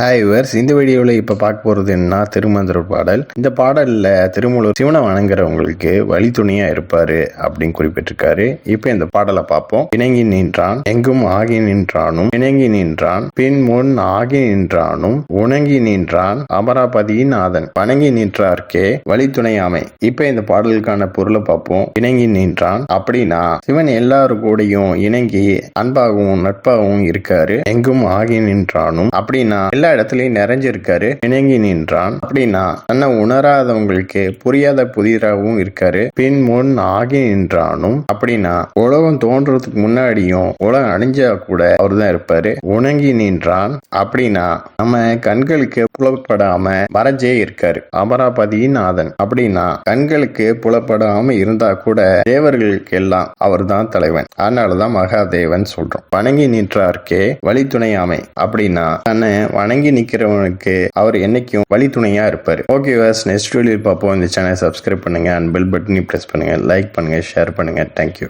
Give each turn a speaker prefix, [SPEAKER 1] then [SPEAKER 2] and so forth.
[SPEAKER 1] Hi viewers, இந்த வீடியோவில் இப்போ பார்க்க போகிறது என்னன்னா திருமந்திர பாடல். இந்த பாடலில் திருமூலர் சிவனை வணங்குறவங்களுக்கு வழித்துணையாக இருப்பார் அப்படின்னு குறிப்பிட்டிருக்காரு. இப்போ இந்த பாடலை பார்ப்போம். இணங்கி நின்றான் எங்கும் ஆகி நின்றானும், இணங்கி நின்றான் பின் முன் ஆகி நின்றானும், உணங்கி நின்றான் அமராபதியின் நாதன், வணங்கி நின்றார்க்கே வழித்துணையாமை. இப்போ இந்த பாடலுக்கான பொருளை பார்ப்போம். இணங்கி நின்றான் அப்படின்னா சிவன் எல்லாரு கூடயும் இணங்கி அன்பாகவும் நட்பாகவும் இருக்காரு. எங்கும் ஆகி நின்றானும் அப்படின்னா எல்லா இடத்துலயும் நிறைஞ்சிருக்காரு. இணங்கி நின்றான் அப்படின்னா தன்னை உணராதவங்களுக்கு புரியாத புதிராகவும் இருக்காரு. பின் முன் ஆகி நின்றானும் அப்படின்னா உலகம் தோன்றதுக்கு முன்னாடியும் உலகம் அழிஞ்சா கூட அவர் தான் இருப்பாரு. உணங்கி நின்றான் அப்படின்னா நம்ம கண்களுக்கு புலப்படாம மறைஞ்சே இருக்காரு. அமராபதியின் நாதன் அப்படின்னா கண்களுக்கு புலப்படாம இருந்தா கூட தேவர்களுக்கு எல்லாம் அவர் தான் தலைவன். அதனாலதான் மகாதேவன் சொல்றோம். வணங்கி நின்றார்க்கே வழித்துணையாமை அப்படின்னா தன்னை வணங்கி நிக்கிறவனுக்கு அவர் என்னைக்கும் வழித்துணையா இருப்பாரு. ஓகே வாஸ், நெக்ஸ்ட் வீடியோ பார்ப்போம். இந்த சேனலை சப்ஸ்கிரைப் பண்ணுங்க அண்ட் பெல் பட்டனை பிரஸ் பண்ணுங்க, லைக் பண்ணுங்க, ஷேர் பண்ணுங்க. தேங்க்யூ.